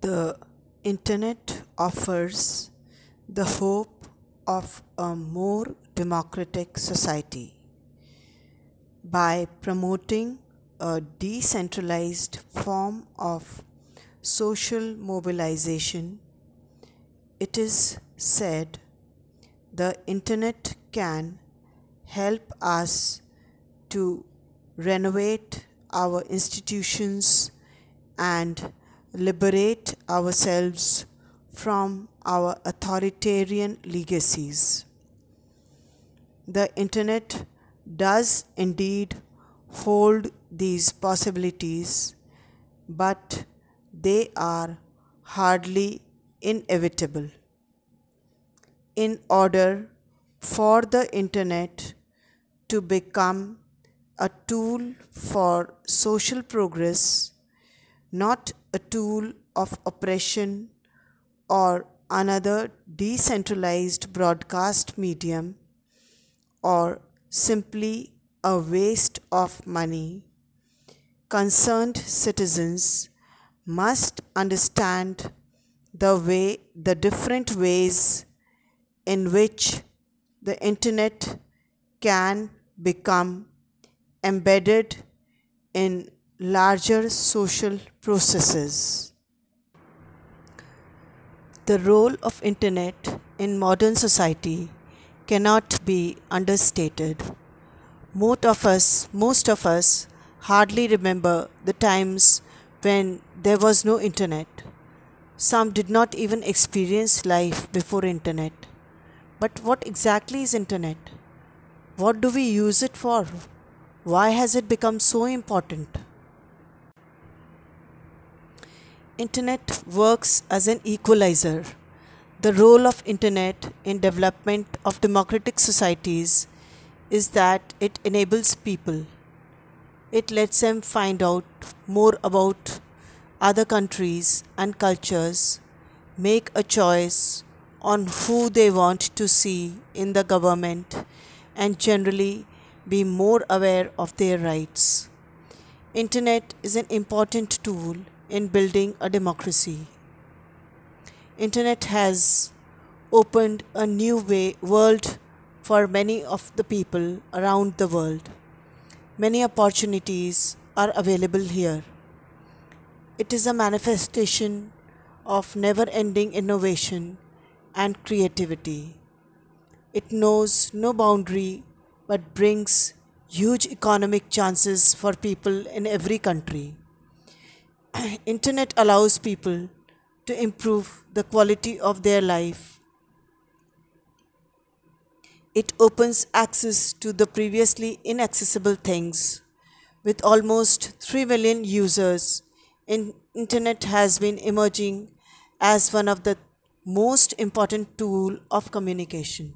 The Internet offers the hope of a more democratic society. By promoting a decentralized form of social mobilization, it is said the Internet can help us to renovate our institutions and liberate ourselves from our authoritarian legacies. The Internet does indeed hold these possibilities, but they are hardly inevitable. In order for the Internet to become a tool for social progress, not a tool of oppression or another decentralized broadcast medium, or simply a waste of money, concerned citizens must understand the different ways in which the Internet can become embedded in larger social processes. The role of Internet in modern society cannot be understated. Most of us hardly remember the times when there was no Internet. Some did not even experience life before Internet. But what exactly is Internet? What do we use it for? Why has it become so important? Internet works as an equalizer. The role of Internet in development of democratic societies is that it enables people. It lets them find out more about other countries and cultures, make a choice on who they want to see in the government, and generally be more aware of their rights. Internet is an important tool in building a democracy. Internet has opened a new world for many of the people around the world. Many opportunities are available here. It is a manifestation of never-ending innovation and creativity. It knows no boundary but brings huge economic chances for people in every country. Internet allows people to improve the quality of their life. It opens access to the previously inaccessible things. With almost 3 million users, Internet has been emerging as one of the most important tool of communication.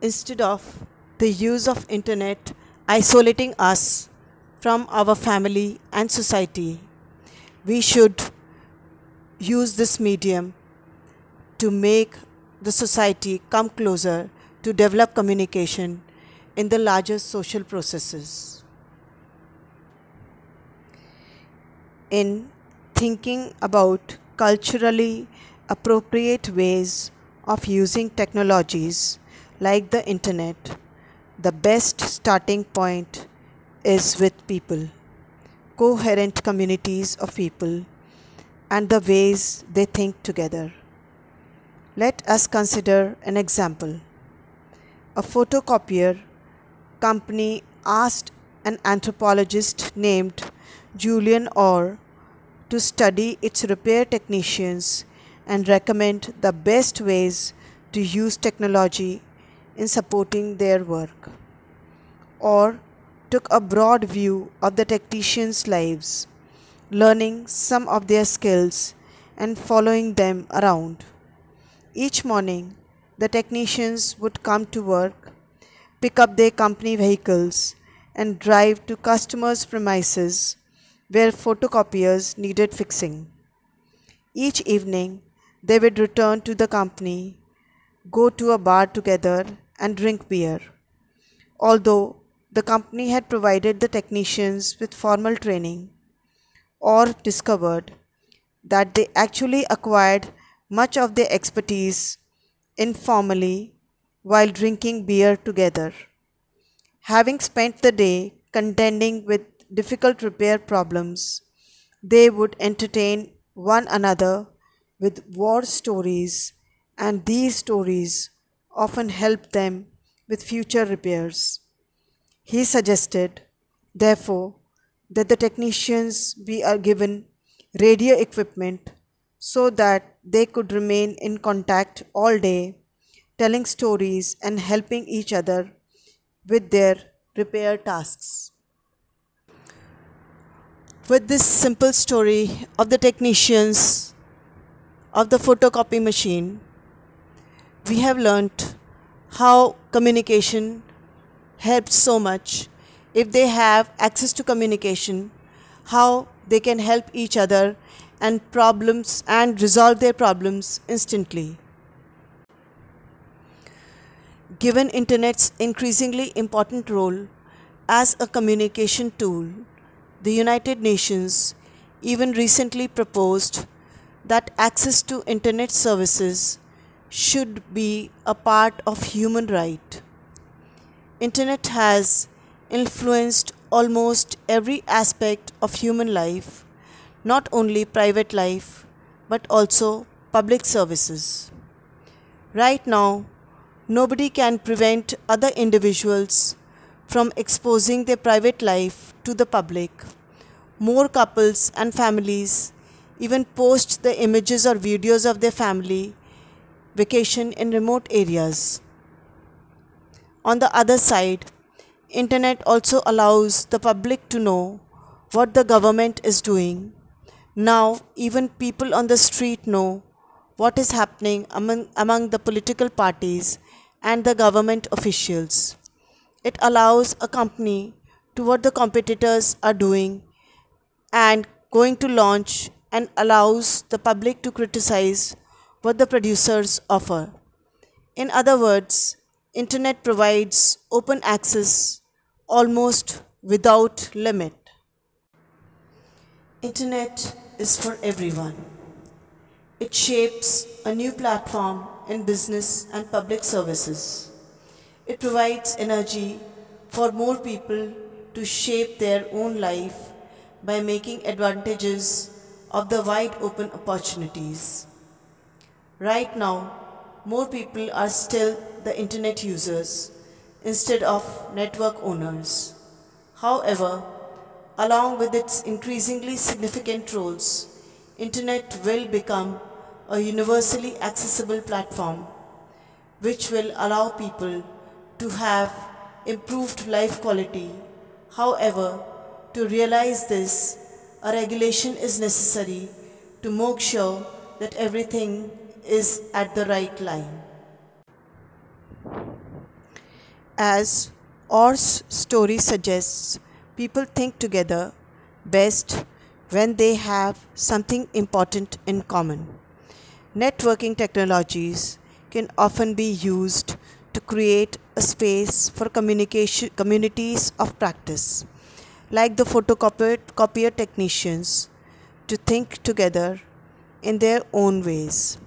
Instead of the use of Internet isolating us from our family and society, we should use this medium to make the society come closer to develop communication in the larger social processes. In thinking about culturally appropriate ways of using technologies like the Internet, the best starting point is with people, coherent communities of people, and the ways they think together. Let us consider an example. A photocopier company asked an anthropologist named Julian Orr to study its repair technicians and recommend the best ways to use technology in supporting their work. Orr took a broad view of the technicians' lives, learning some of their skills and following them around. Each morning, the technicians would come to work, pick up their company vehicles, and drive to customers' premises where photocopiers needed fixing. Each evening, they would return to the company, go to a bar together, and drink beer. Although the company had provided the technicians with formal training, or discovered that they actually acquired much of their expertise informally while drinking beer together. Having spent the day contending with difficult repair problems, they would entertain one another with war stories, and these stories often helped them with future repairs. He suggested, therefore, that the technicians be given radio equipment so that they could remain in contact all day, telling stories and helping each other with their repair tasks. With this simple story of the technicians of the photocopy machine, we have learnt how communication helps so much. If they have access to communication, how they can help each other and resolve their problems instantly. Given internet's increasingly important role as a communication tool, the United Nations even recently proposed that access to internet services should be a part of human right. Internet has influenced almost every aspect of human life, not only private life but also public services. Right now, nobody can prevent other individuals from exposing their private life to the public. More couples and families even post the images or videos of their family vacation in remote areas. On the other side, internet also allows the public to know what the government is doing. Now even people on the street know what is happening among the political parties and the government officials. It allows a company to what the competitors are doing and going to launch, and allows the public to criticize what the producers offer. In other words, internet provides open access almost without limit. Internet is for everyone. It shapes a new platform in business and public services. It provides energy for more people to shape their own life by making advantages of the wide open opportunities. Right now, more people are still the internet users instead of network owners. However, along with its increasingly significant roles, internet will become a universally accessible platform which will allow people to have improved life quality. However, to realize this, a regulation is necessary to make sure that everything is at the right line. As Orr's story suggests, people think together best when they have something important in common. Networking technologies can often be used to create a space for communities of practice, like the photocopier technicians, to think together in their own ways.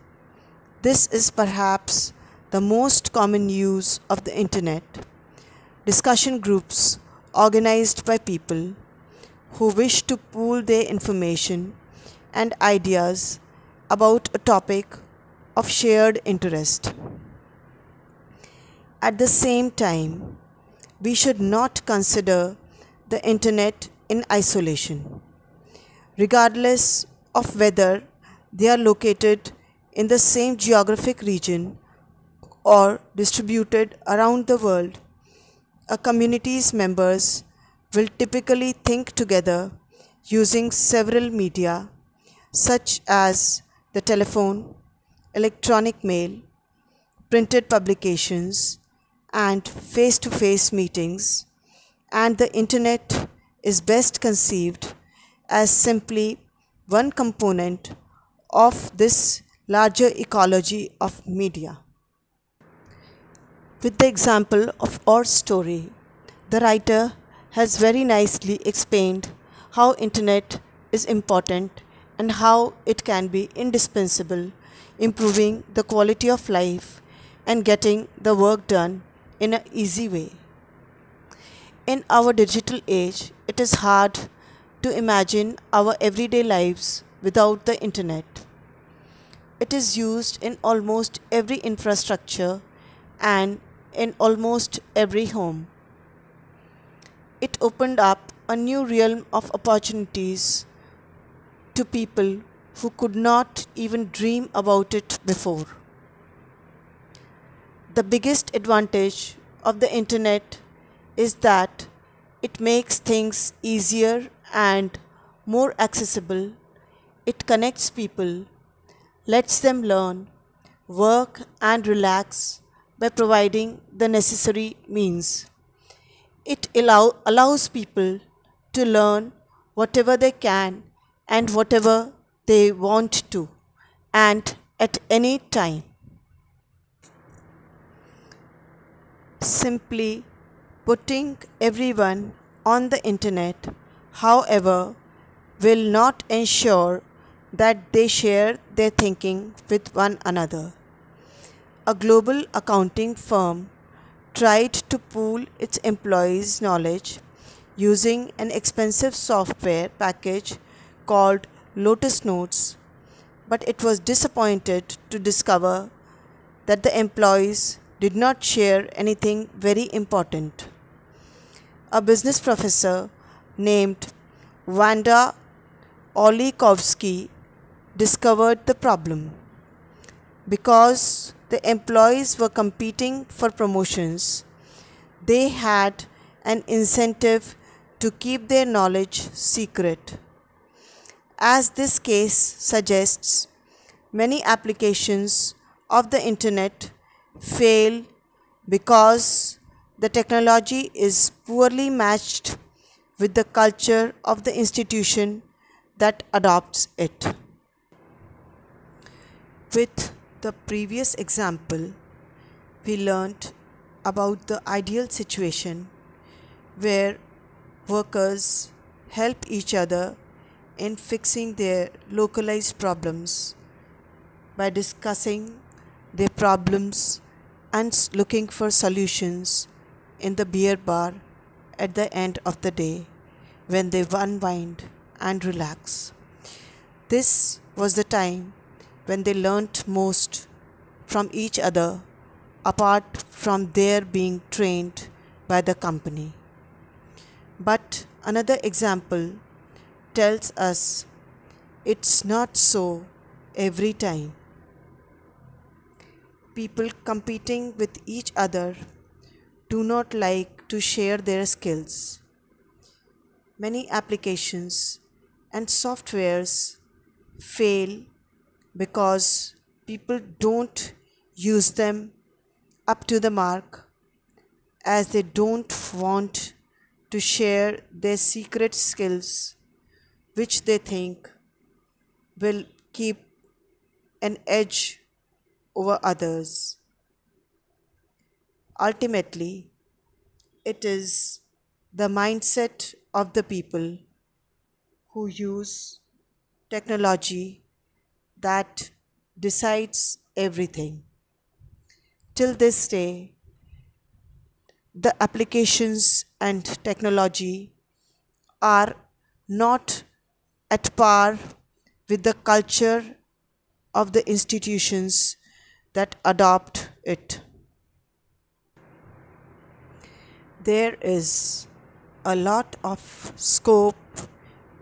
This is perhaps the most common use of the internet. Discussion groups organized by people who wish to pool their information and ideas about a topic of shared interest. At the same time, we should not consider the internet in isolation, regardless of whether they are located in the same geographic region or distributed around the world. A community's members will typically think together using several media such as the telephone, electronic mail, printed publications, and face-to-face meetings, and the internet is best conceived as simply one component of this larger ecology of media. With the example of our story, the writer has very nicely explained how internet is important and how it can be indispensable, improving the quality of life and getting the work done in an easy way. In our digital age, it is hard to imagine our everyday lives without the internet. It is used in almost every infrastructure and in almost every home. It opened up a new realm of opportunities to people who could not even dream about it before. The biggest advantage of the internet is that it makes things easier and more accessible. It connects people, lets them learn, work, and relax by providing the necessary means. It allows people to learn whatever they can and whatever they want to, and at any time. Simply putting everyone on the internet, however, will not ensure that they share their thinking with one another. A global accounting firm tried to pool its employees' knowledge using an expensive software package called Lotus Notes, but it was disappointed to discover that the employees did not share anything very important. A business professor named Wanda Olikovsky discovered the problem. Because the employees were competing for promotions, they had an incentive to keep their knowledge secret. As this case suggests, many applications of the internet fail because the technology is poorly matched with the culture of the institution that adopts it. With the previous example, we learnt about the ideal situation where workers help each other in fixing their localized problems by discussing their problems and looking for solutions in the beer bar at the end of the day when they unwind and relax. This was the time when they learnt most from each other apart from their being trained by the company. But another example tells us it's not so every time. People competing with each other do not like to share their skills. Many applications and softwares fail because people don't use them up to the mark, as they don't want to share their secret skills which they think will keep an edge over others. Ultimately, it is the mindset of the people who use technology that decides everything. Till this day, the applications and technology are not at par with the culture of the institutions that adopt it. There is a lot of scope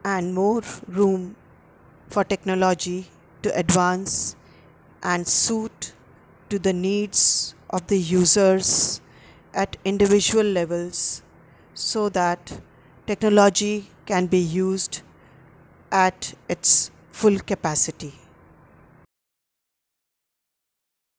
and more room for technology to advance and suit to the needs of the users at individual levels, so that technology can be used at its full capacity.